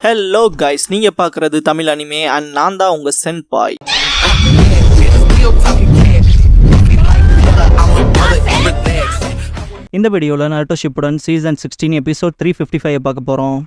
Hello guys, நீங்க பார்க்குறது Tamil anime and நான் தான் உங்க சென்பாய். இந்த வீடியோவில் நருட்டோ ஷிப்புடன் சீசன் 16 எபிசோட் 355 பார்க்க போகிறோம்.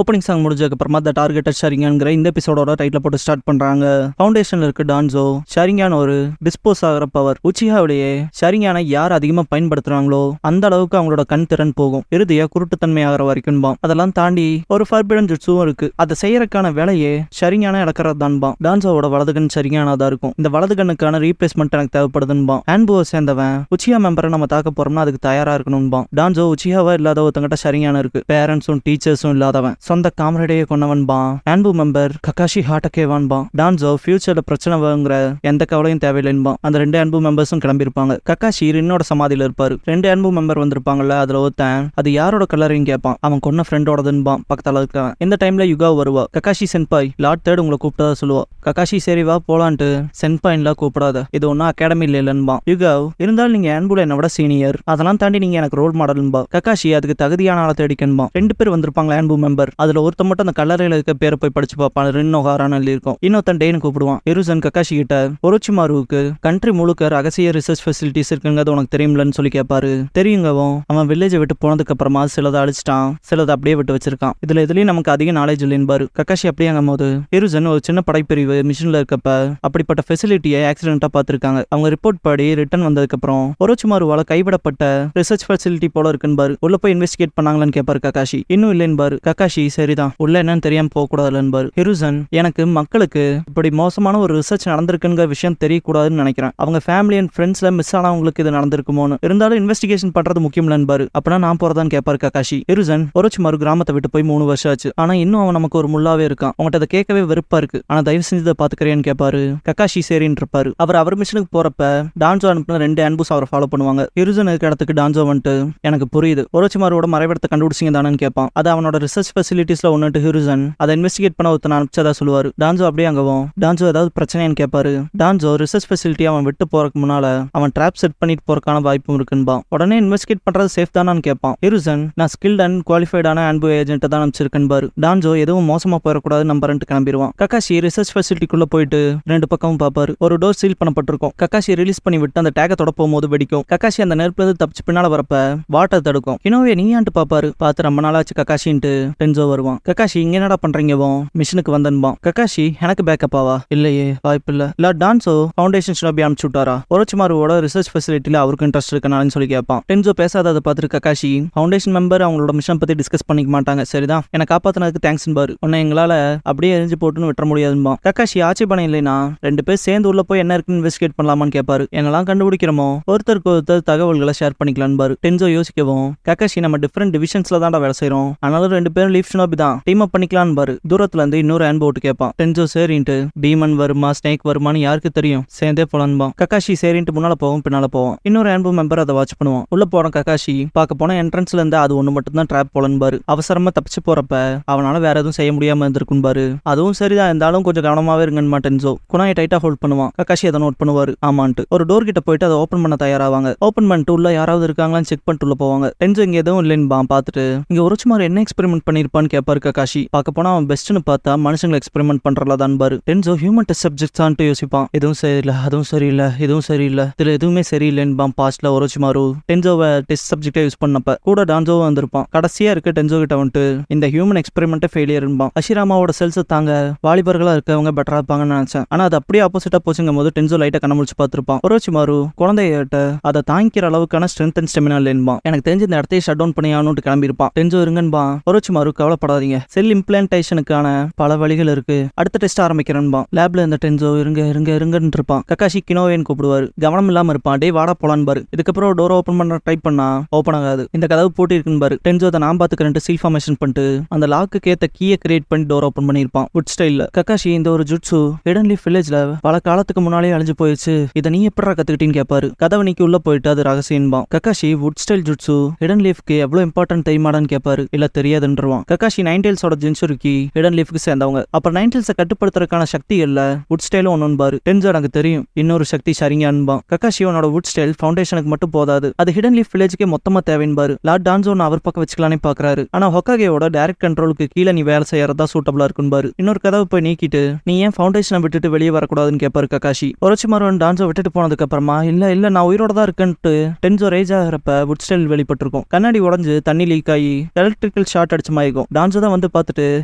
ஓப்பனிங் சாங் முடிஞ்சதுக்கப்புறமா த டார்கெட்டட் ஷரிங்கான்ங்கிற இந்த எபிசோடோட டைட்டில் போட்டு ஸ்டார்ட் பண்றாங்க. ஃபவுண்டேஷன்ல இருக்க டான்சோ ஷரிங்கான் ஒரு டிஸ்போஸ் ஆகிற பவர். உச்சிஹாவுடைய ஷரிங்கானை யார் அதிகமா பயன்படுத்துறாங்களோ அந்த அளவுக்கு அவங்களோட கண் திறன் போகும். இறுதியா குருட்டுத்தன்மை ஆகிற வரைக்கும் அதெல்லாம் தாண்டி ஒரு ஃபர்பிடன் ஜுட்ஸும் இருக்கு. அதை செய்யறதுக்கான வேலையே ஷரிங்கானை இழக்கிறது தான்பான். டான்சோவோட வலது கண் ஷரிங்கானா தான் இருக்கும். இந்த வலது கண்ணுக்கான ரீப்ளேஸ்மெண்ட் எனக்கு தேவைப்படுதுன்பான். ஆன்புவை சேர்ந்தவன் உச்சிஹா மெம்பரை நம்ம தாக்க போறோம்னா அதுக்கு தயாரா இருக்கணும்பான். டான்சோ உச்சிஹாவா இல்லாத ஒருத்தங்கிட்ட ஷரிங்கான இருக்கு. பேரண்ட்ஸும் டீச்சர்ஸும் இல்லாதவன். சொந்த காமரேடையே கொண்டவன்பான். ஆன்பு மெம்பர் ககாஷி ஹாட்டக்கேவான்பான். டான்சோ ஃபியூச்சர்ல பிரச்சனை வருங்கிற எந்த கவலையும் தேவையில்லைன்பான். அந்த ரெண்டு அன்பு மெம்பர்ஸும் கிளம்பிருப்பாங்க. ககாஷி ரின்னோட சமாதியில இருப்பாரு. ரெண்டு அன்பு மெம்பர் வந்திருப்பாங்கல்ல, அதுல ஒருத்தன் அது யாரோட கலரையும் கேட்பான். அவன் கொன்ன ஃப்ரெண்டோடதுன்பான் பக்கத்துல இருக்கவன். இந்த டைம்ல யுகா வருவா. ககாஷி சென்பாய் லார்ட் தேர்ட் உங்களை கூப்பிட்டதா சொல்லுவா. ககாஷி சரி வா போலான்ட்டு சென்பாயின்லாம் கூப்பிடாத, இது ஒன்னும் அகாடமி இல்லைன்பான். யுகா இருந்தாலும் நீங்க அன்புல என்னை விட சீனியர், அதெல்லாம் தாண்டி நீங்க எனக்கு ரோல் மாடல்பா. ககாஷி அதுக்கு தகுதியான ஆளை தேடிக்கன்பான். ரெண்டு பேர் வந்திருப்பாங்களா அன்பு மெம்பர். அதுல ஒருத்த மட்டும் அந்த கல்லறையில இருக்க பேரை போய் படிச்சு பார்ப்பான். ரின்னோஹாரான்னு இருக்கும். இன்னொருத்தன் டேன்னு கூப்பிடுவான். எருசன் ககாஷி கிட்ட ஒரோச்சிமாருவுக்கு கண்ட்ரி முழுக்க ரகசிய ரிசர்ச் ஃபெசிலிட்டிஸ் இருக்குங்கிறது உனக்கு தெரியும்லன்னு சொல்லி கேட்பாரு. தெரியுங்கவும் அவன் வில்லேஜை விட்டு போனதுக்கு அப்புறமா சிலதை அழிச்சிட்டான், சிலதை அப்படியே விட்டு வச்சிருக்கான். இதுல எதுலயும் நமக்கு அதிக நாலேஜ் இல்லைன்பாரு. ககாஷி அப்படியாங்கும் போது எருசன் ஒரு சின்ன படைப்பிரிவு மிஷின்ல இருக்கப்ப அப்படிப்பட்ட ஃபெசிலிட்டியை ஆக்சிடென்ட்டா பார்த்திருக்காங்க. அவங்க ரிப்போர்ட் படி ரிட்டர்ன் வந்ததுக்கு அப்புறம் ஒரோச்சிமாருவால கைவிடப்பட்ட ரிசர்ச் ஃபெசிலிட்டி போல இருக்குன்பாரு. உள்ள போய் இன்வெஸ்டிகேட் பண்ணாங்களான்னு கேட்பாரு ககாஷி. இன்னும் இல்லைன்பாரு. ககாஷி சரிதான், உள்ள என்னன்னு தெரியாம போக கூடாதுன்பாரு. ஹிருசன் எனக்கு மக்களுக்கு இப்படி மோசமான ஒரு ரிசர்ச் நடந்திருக்குங்கிற விஷயம் தெரியக்கூடாதுன்னு நினைக்கிறேன். அவங்க ஃபேமிலி அண்ட் ஃப்ரெண்ட்ஸ்ல மிஸ் ஆனவங்களுக்கு இது நடந்திருக்குமோன்னு. இருந்தாலும் இன்வெஸ்டிகேஷன் பண்றது முக்கியம்லன்பாரு. அப்பனா நான் போறதான்னு கேட்பாரு ககாஷி. ஹிருசன் ஒரோச்சிமாரு கிராமத்தை விட்டு போய் 3 வருஷம் ஆச்சு, ஆனா இன்னும் அவன் நமக்கு ஒரு முள்ளாவே இருக்கான். அவங்ககிட்ட அதை கேட்கவே வெறுப்பா இருக்கு, ஆனா தயவு செஞ்சு இதை பாத்துக்கிறேன்னு கேட்பாரு. ககாஷி சரின்னு இருப்பாரு. அவர் மிஷனுக்கு போறப்ப டான்சோ அனுப்பின 2 அன்புஸ் அவரை ஃபாலோ பண்ணுவாங்க. ஹிருசன் இருக்க இடத்துக்கு டான்சோ வந்துட்டு எனக்கு புரியுது ஒரோச்சிமாரோட மறைவிடத்தை கண்டுபிடிச்சிங்க தானேன்னு கேட்பான். அது அவனோட ரிசர்ச் ஃபெசிலிட்டிஸ்ல ஒன்னுட்டு ஹிருசன் அதை இன்வெஸ்டிகேட் பண்ண ஒருத்தன் அனுப்பிச்சதா சொல்லுவாரு. டான்சோ அப்படியே அங்கவும் டான்சோ ஏதாவது பிரச்சனைன்னு கேட்பாரு. டான்சோ ரிசர்ச் ஃபெசிலிட்டி அவன் விட்டு போறதுக்கு முன்னால அவன் ட்ராப் செட் பண்ணிட்டு போறதுக்கான வாய்ப்பும் இருக்குன்பான். உடனே இன்வெஸ்டிகேட் பண்றது சேஃப் தானான்னு கேட்பான். ஹிருசன் நான் ஸ்கில்ட் அண்ட் குவாலிஃபைடான அன்பு ஏஜென்ட்டை தான் அனுப்பிச்சிருக்கேன்பாரு. டான்சோ எதுவும் மோசமா போயிடக்கூடாது நம்பர்ன்ட்டு கிளம்பிடுவான். ககாஷி ரிசர்ச் ஃபெசிலிட்டிக்குள்ள போயிட்டு 2 பக்கமும் பார்ப்பாரு. ஒரு டோர் சீல் பண்ணப்பட்டிருக்கும். ககாஷி ரிலீஸ் பண்ணி விட்டு அந்த டேக தொட போகும்போது வெடிக்கும். ககாஷி அந்த நெருப்புல இருந்து தப்பிச்சு பின்னால வரப்ப வாட்டர் தடுக்கும். இனோவே நீயான்ட்டு பாப்பாரு. பார்த்து ரொம்ப நாளாச்சு ககாஷின்ட்டு டென்சோ வருவான். ககாஷி இங்க என்னடா பண்றீங்கவோ மிஷனுக்கு வந்தன்பான். ககாஷி எனக்கு பேக்கப்பாவா? இல்லையே, வாய்ப்பு இல்ல. டான்சோ ஃபவுண்டேஷன் ஷினோபி அனுப்பிச்சு விட்டாரா? ஒரோச்சிமாருவோட ரிசர்ச் ஃபெசிலிட்டியில அவருக்கு இன்ட்ரெஸ்ட் இருக்கனாலும் சொல்லி கேட்பான். டென்சோ பேசாததை பார்த்துட்டு ககாஷி ஃபவுண்டேஷன் மெம்பர் அவங்களோட மிஷன் பத்தி டிஸ்கஸ் பண்ணிக்க மாட்டாங்க, சரிதான் என்னை காப்பாத்தினதுக்கு தேங்க்ஸ் பாரு, உன்னை எங்களால அப்படியே எரிஞ்சு போட்டுன்னு விட்டுற முடியாதுன்பான். ககாஷி ஆட்சேபணம் இல்லைனா 2 பேர் சேர்ந்து உள்ள போய் என்ன இருக்குன்னு இன்வெஸ்டிகேட் பண்ணலாமான்னு கேட்பாரு. என்னெல்லாம் கண்டுபிடிக்கிறோமோ ஒருத்தருக்கு ஒருத்தர் தகவல்களை ஷேர் பண்ணிக்கலான்னு பாரு. டென்சோ யோசிக்கவும் ககாஷி நம்ம டிஃபரெண்ட் டிவிஷன்ஸ்ல தான் வேலை செய்யறோம், அதனால 2 பேரும் லீஃப் ஷினோபி தான் டீம் அப் பண்ணிக்கலான்னு பாரு. தூரத்துல இருந்து இன்னொரு அன்பு ஓட்டு கேட்பான். டென்சோ சரின்ட்டு டீமன் வருமா ஸ்னேக் வருமானு யாருக்கு தெரியும், சேர்ந்தே போலான்பான். ககாஷி சரின்ட்டு முன்னால போவோம் பின்னால போவோம். இன்னொரு அன்பு மெம்பர் அதை வாட்ச் பண்ணுவான். உள்ள போன ககாஷி பார்க்க போன என்ட்ரன்ஸ்ல இருந்து அது ஒண்ணு மட்டும் தான் ட்ராப் போலன்பாரு. அவசரமா தப்பிச்சு போறப்ப அவனால வேற எதுவும் செய்ய முடியாம இருந்திருக்கும்பாரு. அதுவும் சரிதான், இருந்தாலும் கொஞ்சம் கவனமாவே இருங்கன்னு டென்சோ குணாயை டைட்டா ஹோல்ட் பண்ணுவான். ககாஷி அதை நோட் பண்ணுவாரு. ஆமான்ட்டு ஒரு டோர் கிட்ட போயிட்டு அதை ஓபன் பண்ண தயாராவாங்க. ஓபன் பண்ணிட்டு உள்ள யாராவது இருக்காங்களான்னு செக் பண்ணிட்டு உள்ள போவாங்க. டென்சோ இங்க எதுவும் இல்லைன்னு பார்த்துட்டு இங்க ஒரோச்சிமாரு என்ன எக்ஸ்பெரிமெண்ட் பண்ணிருப்பான்னு கேட்பாரு ககாஷி. பார்க்க போனா அவன் பெஸ்ட்னு பார்த்தா மனுஷங்களை எக்ஸ்பெரிமெண்ட் பண்றதான் பாரு. டென்சோ ஹியூமன் டெஸ்ட் சப்ஜெக்ட்ஸ் ஆன்ட்டு யோசிப்பான். எதுவும் சரியில்லை, அதுவும் சரியில்லை, இதுவும் சரியில்லை, இதுல எதுவுமே சரியில்லைன்னு பாஸ்ட்ல ஒரோச்சிமாரு டென்சோவை டெஸ்ட் சப்ஜெக்டா யூஸ் பண்ணப்ப கூட டான்சோவும் வந்திருப்பான். கடைசியா இருக்க டென்சோ கிட்ட வந்துட்டு இந்த ஹியூமன் எக்ஸ்பெரிமெண்ட் ஃபெயிலியர்பான். அஷிராமாவோட செல்ஸ் தாங்க வாலிபர்களா இருக்கவங்க பெட்டரா இருப்பாங்கன்னு நினைச்சேன், ஆனா அது அப்படியே ஆப்போசிட்டா போச்சுங்கும் போது டென்சோ லைட்டா கண்ணமுடிச்சு பார்த்திருப்பான். ஒரோச்சிமாரு குழந்தைகிட்ட அதை தாங்கிக்கிற அளவுக்கான ஸ்ட்ரென்த் அண்ட் ஸ்டெமினா இல்லைன்பான். எனக்கு தெரிஞ்சு இந்த இடத்தையே ஷட் டவுன் பண்ணி ஆகணும்னு கிளம்பிருப்பான். டென்சோ இருங்கன்பான். ஒரோச்சிமாரு கவலைப்படாதீங்க, செல் இம்ப்ளான்டேஷனுக்கான பல வழிகள் இருக்கு, அடுத்த டெஸ்ட் ஆரம்பிக்கிறேன்பா. லேப்ல இந்த டென்சோ இருங்கன்னு இருப்பான். கக்காஷி கினோவேன்னு கூப்பிடுவாரு. கவனம் இல்லாம இருப்பான். டே வாடா போலான்னு பாரு. இதுக்கப்புறம் டோர் ஓபன் பண்ண ட்ரை பண்ணா ஓபன் ஆகாது. இந்த கதவு பூட்டி இருக்குன்னு பாரு. டென்சோ அதை நான் பாத்துக்கிறேன் சீல் ஃபார்மேஷன் பண்ணிட்டு அந்த லாக்கு ஏத்த கீயை கிரியேட் பண்ணி டோர் ஓபன் பண்ணிருப்பான் வுட் ஸ்டைல்ல. கக்காஷி இந்த ஒரு ஜுட்சு ஹிடன் லீஃப் வில்லேஜ்ல பல காலத்துக்கு முன்னாலே அழிஞ்சு போயிடுச்சு, இதை நீ எப்படா கத்துக்கிட்டீன்னு கேட்பாரு. கதவை நீக்கி உள்ள போயிட்டு அது ரகசியம்பான். Kakashi wood style jutsu hidden லீஃப்க்கு எவ்வளவு இம்பார்ட்டன்ட் தெரியுமாடான்னு கேட்பாரு. இல்ல தெரியாதுன்றான். கக்காஷி நைன்டேல்ஸோட ஜென்சுரிக்கு ஹிடன் லீஃப்க்கு சேர்ந்தவங்க. அப்புறம் நைன்டேல்ஸை கட்டுப்படுத்துறதுக்கான சக்தி இல்ல வுட் ஸ்டைலும் ஒன்னு பாரு. டென்சோ எனக்கு தெரியும், இன்னொரு சக்தி சரிங்கன்பான். கக்காஷி உன்னோட வுட் ஸ்டைல் ஃபவுண்டேஷனுக்கு மட்டும் போதாது, அது ஹிடன் லீஃப் வில்லேஜ்க்கே மொத்தமா தேவைன்பாரு. லார்ட் டான்சோன் அவர் பக்கம் வச்சுக்கலானே பாக்குறாரு. ஆனா ஹொக்காகேவோட டைரக்ட் கண்ட்ரோலுக்கு கீழே நீ வேலை செய்யறதா சூட்டபிளா இருக்குன்னு இன்னொரு கதவை போய் நீக்கிட்டு நீ ஏன் ஃபவுண்டேஷனை விட்டுட்டு வெளியே வரக்கூடாதுன்னு கேட்பாரு கக்காஷி. ஒரச்சிமாரன் டான்சோ விட்டுட்டு போனதுக்கு அப்புறமா இல்ல நான் உயிரோட தான் இருக்கேன்ட்டு டென்சோ ரேஜ் ஆகிறப்ப வுட் ஸ்டைல் வெளிப்பட்டிருக்கும். கண்ணாடி உடஞ்சு தண்ணி லீக் ஆகி எலக்ட்ரிக்கல் ஷார்ட் அடிச்சு மாய்க்கும். டான்சோ தான் வந்து பார்த்துட்டு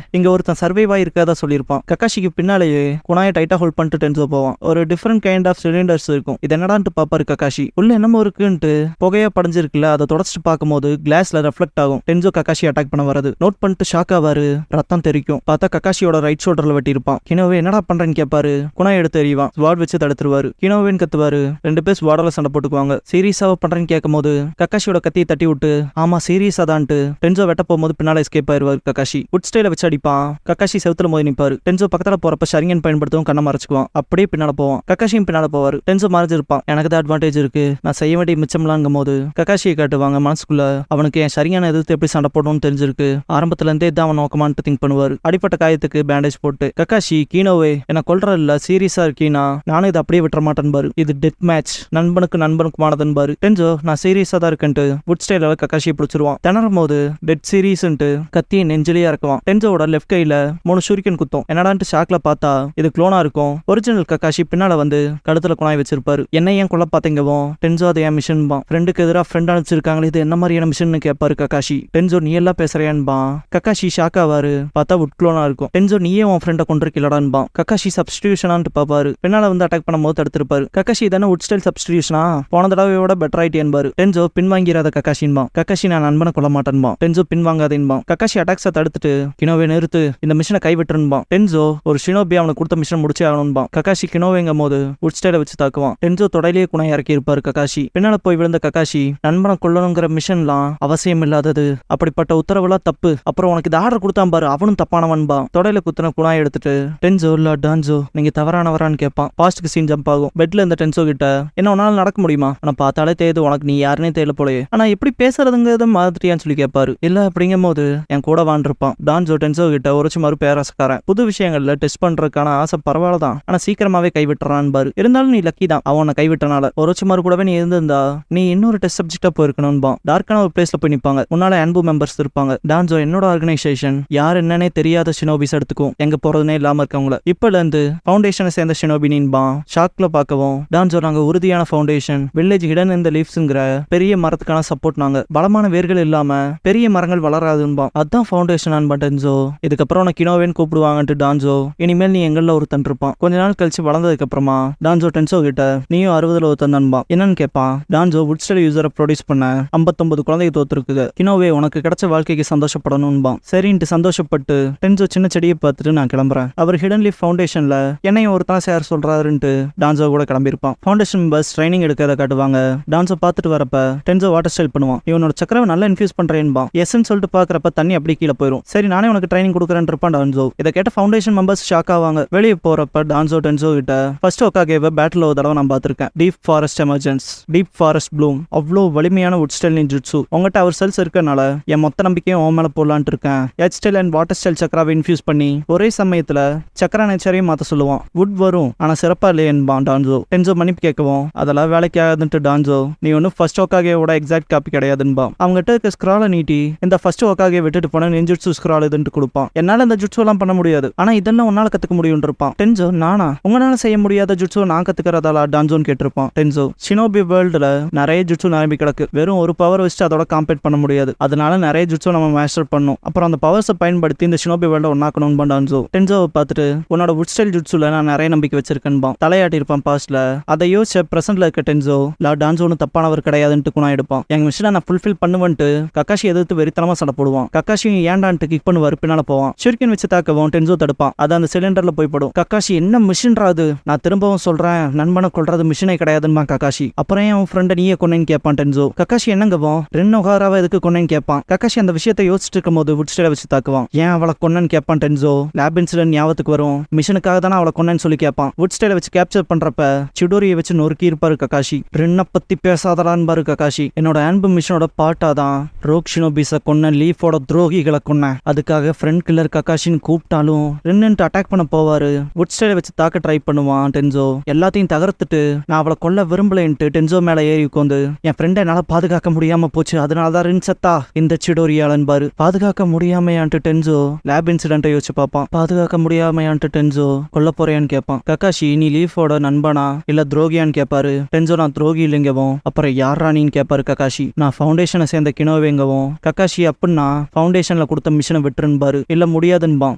இங்க ஒருத்தன் சர்வைவா இருக்கதா சொல்லியிருப்பான். கக்காஷிக்கு பின்னாலேயே குணாயை டைட்டா ஹோல்ட் பண்ணிட்டு டென்சோ போவான். ஒரு டிஃபரெண்ட் கைண்ட் ஆஃப் சிலிண்டர்ஸ் இருக்கும். இது என்னடான்ட்டு பாப்பாரு கக்காஷி. உள்ள என்னமோ இருக்குன்ட்டு புகையா படைஞ்சிருக்குல்ல, அதை தொடச்சிட்டு பார்க்கும்போது கிளாஸ்ல ரெஃப்ளெக்ட் ஆகும். டென்சோ கக்காஷி அட்டாக் பண்ண வரது நோட் பண்ணிட்டு ஷாக் ஆவாரு. ரத்தம் தெரிக்கும். பார்த்தா கக்காஷியோட ரைட் ஷோல்டர்ல வெட்டியிருப்பான். கினோவே என்னடா பண்றேன்னு கேட்பாரு. குணாய் எடுத்து எறிவான். ஸ்வாட் வச்சு தடுத்துருவாரு. கினோவேன்னு கத்துவாரு. ரெண்டு பேர் ஸ்வாடால சண்டை போட்டுக்குவாங்க. சீரியஸாவா பண்றேன்னு கேட்கும் போது கக்காஷியோட கத்தியை தட்டி விட்டு ஆமா சீரியஸா தான்ட்டு டென்சோ வெட்ட போகும்போது பின்னால எஸ்கேப் ஆயிருவாரு கக்காஷி. வுட் ஸ்டைல வச்சு அடிப்பான். கக்காஷி செவுத்துல மோதி நிப்பாரு. டென்சோ பக்கத்துல போறப்ப ஷரிங்கன் பயன்படுத்தவும் கண்ணை மறைச்சுக்குவான். அப்படியே பின்னால போவான். கக்காஷியும் பின்னால போவாரு. டென்சோ மறைஞ்சிருப்பான். எனக்கு தான் அட்வான்டேஜ் இருக்கு, நான் செய்ய வேண்டிய மிச்சம்லாங்கும் போது கக்காஷியை காட்டுவாங்க. மனசுக்குள்ள அவனுக்கு என் ஷரிங்கனை எதிர்த்து எப்படி சண்டை போடணும்னு தெரிஞ்சிருக்கு, ஆரம்பத்துல இருந்தே தான் அவன் நோக்கமான்ட்டு திங்க் பண்ணுவாரு. அடிப்பட்ட காயத்துக்கு பேண்டேஜ் போட்டு கக்காஷி கீனோவே என்ன கொல்ற இல்ல சீரியஸா இருக்கீனா, நானும் இதை அப்படியே விட்டுற மாட்டேன் பாரு, இது டெத் மேட்ச், நண்பனுக்குமானதன் பாரு. டென்சோ நான் சீரியஸா தான் இருக்கேன்ட்டு வுட் ஸ்டைல கக்காஷியை பிடிச்சிருவான். திணறும் போது டெட் சீரியஸ்ன்ட்டு கத்தியை நெஞ்சிலேயே இறக்குவான். டென்சோட லெஃப்ட் கையில 3 ஷூரிகன் குத்தும். என்னடான்ட்டு ஷாக்ல பார்த்தா இது குளோனா இருக்கும். ஒரிஜினல் கக்காஷி பின்னால வந்து கழுத்துல குணாய் வச்சிருப்பாரு. என்ன ஏன் கொல்ல பாத்தீங்கவும் டென்சோ அது என் மிஷன் பான். ஃப்ரெண்டுக்கு எதிராக ஃப்ரெண்ட் அனுப்பிச்சிருக்காங்களே, இது என்ன மாதிரியான மிஷன் கேட்பாரு கக்காஷி. டென்சோ நீ எல்லாம் பேசுறியான்பான். Kakashi shock ஆவாரு. பார்த்தா வுட் குளோனா இருக்கும். டென்சோ நீயே உன் ஃப்ரெண்டை கொண்டிருக்கலடான்பான். கக்காஷி சப்ஸ்டியூஷனான்ட்டு பாப்பாரு. பின்னால வந்து அட்டாக் பண்ணும்போது தடுத்திருப்பாரு. கக்காஷி தானே வுட் ஸ்டைல் சப்ஸ்டியூஷனா, போன தடவையோட பெட்டர் ஆயிட்டேன்பாரு. டென்சோ பின்வாங்கிறாத கக்காஷின்பான். கக்காஷி நான் நண்பனை கொல்ல மாட்டேன்பான். டென்சோ பின்வாங்காதேன்பான். கக்காஷி அட்டாக்ஸை தடுத்துட்டு கினோவே நிறுத்து, இந்த மிஷனை கைவிட்டுருன்பான். டென்சோ ஒரு ஷினோபி அவனுக்கு கொடுத்த மிஷன் முடிச்சே ஆகணும்பான். கக்காஷி கினோவேங்கும் போது வுட் ஸ்டைல வச்சு தாக்குவான். டென்சோ தொடையிலேயே குணை இறக்கி இருப்பாரு கக்காஷி. பின்னால போய் விழுந்த கக்காஷி நண்பனை கொல்லணுங்கிற மிஷன்லாம் அவசியம் இல்லாதது, அப்படிப்பட்ட உத்தரவுலாம் தப்பு, அப்புறம் உனக்கு இது ஆர்டர் கொடுத்தான் பாரு அவனும் தப்பானவன்பா. தொடையில குத்துன குணாய் எடுத்துட்டு டென்சோ இல்ல டான்சோ நீங்க தவறானவரான்னு கேட்பான். பாஸ்ட்க்கு சீன் ஜம்ப் ஆகும். பெட்ல இருந்த டென்சோ கிட்ட என்ன உன்னால நடக்க முடியுமா, ஆனா பார்த்தாலே தெரியுது உனக்கு நீ யாருன்னே தெரியல போலயே, ஆனா எப்படி பேசுறதுங்கிறத மாதிரியான்னு சொல்லி கேட்பாரு. இல்ல அப்படிங்கும் போது என் கூட வாழ்ந்திருப்பான். டான்சோ டென்சோ கிட்ட உரைச்சு மறு பேராசக்காரன். புது விஷயங்கள்ல டெஸ்ட் பண்றதுக்கான ஆசை பரவாயில்லதான், ஆனா சீக்கிரமாவே கைவிட்டுறான் பாரு. இருந்தாலும் நீ லக்கி தான் அவனை கைவிட்டனால. உரைச்சு மறு கூடவே நீ இருந்திருந்தா நீ இன்னொரு டெஸ்ட் சப்ஜெக்டா போயிருக்கணும்பா. டார்க்கான ஒரு பிளேஸ்ல போய் நிப்பாங்க. முன்னால அன்பு மெம்பர்ஸ் இருப்பாங்க. டான்சோ என்னோட ஆர்கனைசேஷன் யார் என்னன்னே தெரியாத ஷினோபிஸ் எடுத்துக்கும், எங்க போறதுனே இல்லாம இருக்கவங்கள. இப்பல இருந்து ஃபவுண்டேஷனை சேர்ந்த ஷினோபினின்பான். ஷாக்ல பார்க்கவும் டான்சோ நாங்க உறுதியான ஃபவுண்டேஷன், வில்லேஜ் ஹிடன் இந்த லீவ்ஸ்ங்கிற பெரிய மரத்துக்கான சப்போர்ட், நாங்க பலமான வேர்கள் இல்லாம பெரிய மரங்கள் வளராதுன்பான். அதான் ஃபவுண்டேஷன் அன்பா டென்சோ, இதுக்கப்புறம் உனக்கு கினோவேன்னு கூப்பிடுவாங்கன்ட்டு டான்சோ இனிமேல் நீ எங்கள்ல ஒருத்தன் இருப்பான். கொஞ்ச நாள் கழிச்சு வளர்ந்ததுக்கு அப்புறமா டான்சோ டென்சோ கிட்ட நீயும் 60ல ஒருத்தன் நண்பான் என்னன்னு கேட்பான். டான்சோ வுட் ஸ்டைல் யூசரை ப்ரொடியூஸ் பண்ண 59 குழந்தைக்கு தோத்துருக்குது. கினோவே உனக்கு கிடைச்ச வாழ்க்கைக்கு சந்தோஷப்படணும்பான். சரின்ட்டு சந்தோஷப்பட்டு டென்சோ சின்ன செடியை பார்த்துட்டு நான் கிளம்புறேன், அவர் ஹிடன் லீஃப் ஃபவுண்டேஷன்ல என்னையும் ஒருத்தன சேர் சொல்றாருன்ட்டு டான்சோ கூட கிளம்பியிருப்பான். ஃபவுண்டேஷன் மெம்பர்ஸ் ட்ரைனிங் எடுக்கிறத காட்டுவாங்க. டான்சோ பார்த்துட்டு வரப்ப டென்சோ வாட்டர் ஸ்டைல் பண்ணுவான். இவனோட சக்கரவை நல்லா இன்ஃபியூஸ் பண்றேன்பான். எஸ்ன்னு சொல்லிட்டு பாக்குறப்ப தண்ணி அப்படி கீழே போயிடும். சரி நானே உனக்கு ட்ரைனிங் கொடுக்குறேன் இருப்பான் டான்சோ. இதை கேட்ட ஃபவுண்டேஷன் மெம்பர்ஸ் ஷாக் ஆவாங்க. வெளியே போறப்ப டான்சோ டென்சோ கிட்ட ஃபர்ஸ்ட் ஒக்காகேவை பேட்டில் ஒரு தடவை நான் பார்த்திருக்கேன். Deep forest emergence, deep forest Bloom, அவ்வளோ வலிமையான வுட் ஸ்டைல் நின்ஜுட்சு. உங்ககிட்ட அவர் செல்ஸ் இருக்கனால என் மொத்த நம்பிக்கையும் உன் மேல போடலான்ட்டு இருக்கேன். எச் ஸ்டைல் அண்ட் வாட்டர் ஸ்டைல் சக்கராவை இன்ஃபியூஸ் பண்ணி ஒரே சமயத்துல சக்கரா நேச்சரையும் மாத்த சொல்லுவான். வுட் வரும் ஆனா சிறப்பா இல்லையேன்பான் டான்சோ. டென்சோ மன்னிப்பு கேட்கவும் அதெல்லாம் வேலைக்கு ஆகாதுன்ட்டு டான்சோ நீ ஒன்னும் ஃபர்ஸ்ட் ஒக்காகேவோட எக்ஸாக்ட் காப்பி கிடையாதுன்பா. அவங்ககிட்ட இருக்க ஸ்க்ராலை நீட்டி இந்த ஃபர்ஸ்ட் ஒக்காகே விட்டுட்டு போன நின்ஜுட்சு ஸ்க்ரால் இதுன்ட்டு கொடுப்பான். என்னால இந்த ஜுட்சு எல்லாம் பண்ண முடியாது, ஆனா இதெல்லாம் உன்னால கத்துக்க முடியும் இருப்பான். டென்சோ நானா உங்களால செய்ய முடியாத ஜுட்சு நான் கத்துக்கிறதால டான்சோன்னு கேட்டிருப்பான். டென்சோ ஷினோபி வேர்ல்டுல நிறைய ஜுட்சு நிரம்பி கிடக்கு, வெறும் ஒரு பவர் வச்சுட்டு அதோட காம்பேட் பண்ண முடியாது, அதனால நிறைய ஜுட்சு நம்ம மாஸ்டர் பண்ணும், அப்புறம் அந்த பவர்ஸை பயன்படுத்தி இந்த ஷினோபி வேர்ல்ட ஒன்னாக்கணும் டான்சோ. டென்சோவை பார்த்துட்டு உன்னோட வுட் ஸ்டைல் ஜுட்சுல நான் நிறைய நம்பிக்கை வச்சிருக்கேன்பான். தலையாட்டி இருப்பான் பாஸ்ட்ல. அதை யோசிச்ச பிரசன்ட்ல இருக்க டென்சோ டான்சோன்னு தப்பானவர் கிடையாதுன்ட்டு குணா எடுப்பான். எங்க மிஷனை நான் ஃபுல்ஃபில் பண்ணுவேன்ட்டு கக்காஷி எதிர்த்து வெறித்தனமா சண்டை போடுவான். கக்காஷியும் மறுபடியும் ஏண்டான்ட்டு கிக் பண்ணுவாரு, பின்னால போவான். ஷூரிகன் வச்சு தாக்கவும் டென்சோ தடுப்பான். அது அந்த சிலிண்டர்ல போய் படும். கக்காஷி என்ன மிஷின்ரா அது, நான் திரும்பவும் சொல்றேன் நண்பனை கொல்றது மிஷினே கிடையாதுன்னு கக்காஷி. அப்புறம் அவன் ஃப்ரெண்டை நீயே கொன்னேன்னு கேட்பான் டென்சோ. கக்காஷி என்னங்கவும் ரென் ஒகாராவை எதுக்கு கொன்னேன்னு கேட்பான். கக்காஷி அந்த விஷயத்தை யோசிச்சுட்டு இருக்கும் போது வுட்ஸ்டேல வச்சு தாக்குவான். ஏன் அவளை கொன்னன்னு கேட்பான் டென்சோ. லேப் இன்சிடென்ட் ஞாபகத்துக்கு வரும். மிஷனுக்காக தானே அவளை கொன்னன்னு சொல்லி கேட்பான். வுட்ஸ்டேல வச்சு கேப்சர் பண்றப்ப சிடோரியை வச்சு நொறுக்கி இருப்பாரு கக்காஷி. ரென்னை பத்தி பேசாதடான்னு பாரு கக்காஷி. என்னோட அன்பு மிஷனோட பாட்டாதான் ரோக் ஷினோபிஸ கொன்ன, லீஃபோட துரோகிகளை கொன்ன, அதுக்காக ஃப்ரெண்ட் கில்லர் கக்காஷின்னு கூப்பிட்டாலும் ரென்னுட்டு அட்டாக் பண்ண போவாரு. வுட்ஸ்டேல வச்சு தாக்க ட்ரை பண்ணுவான் டென்சோ. எல்லாத்தையும் தகர்த்துட்டு நான் அவளை கொல்ல விரும்பலன்ட்டு டென்சோ மேல ஏறி உட்காந்து என் ஃப்ரெண்டை என்னால பாதுகாக்க முடியாம போச்சு, அதனாலதான் ரென் செத்தா இந்த சிடோரியாளன் பாரு. பாதுகாக்க முடியாமையான்ட்டு டென்சோ லேப் இன்சிடென்ட்டை யோசிச்சு பார்ப்பான். பாதுகாக்க முடியாமையான்ட்டு டென்சோ கொல்ல போறியான்னு கேட்பான். கக்காஷி நீ லீஃபோட நண்பனா இல்ல துரோகியான்னு கேட்பாரு. டென்சோ நான் துரோகி இல்லைங்கவும். அப்புறம் யாரா நீன்னு கேட்பாரு கக்காஷி. நான் ஃபவுண்டேஷனை சேர்ந்த கினோவேங்கவும். கக்காஷி அப்படின்னா ஃபவுண்டேஷன்ல கொடுத்த மிஷனை விட்டுருன்பாரு. இல்ல முடியாதுன்பான்.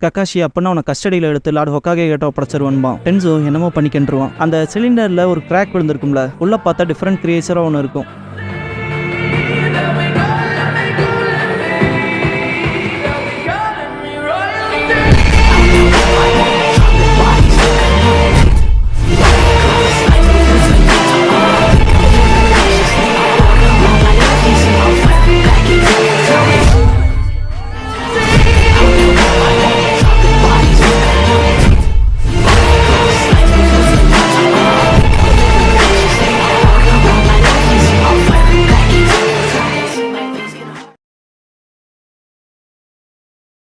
கக்காஷி அப்படின்னா அவனை கஸ்டடியில எடுத்து லார்ட் ஹொக்காகே கிட்ட ஒப்படைச்சிருவான்பான். டென்சோ என்னமோ பண்ணிக்கின்றுவான். அந்த சிலிண்டர்ல ஒரு கிராக் விழுந்திருக்கும்ல, உள்ள பார்த்தா டிஃபரெண்ட் கிரியேச்சரா ஒன்று இருக்கும்.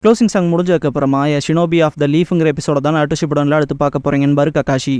க்ளோசிங் சாங் முடிஞ்சதுக்கு அப்புறமா ஷினோபி ஆஃப் த லீஃப்ங்கிற எபிசோட தான் அடுத்த ஷிப்டன்ல எடுத்து பார்க்க போறீங்கன்னு பாரு கக்காஷி.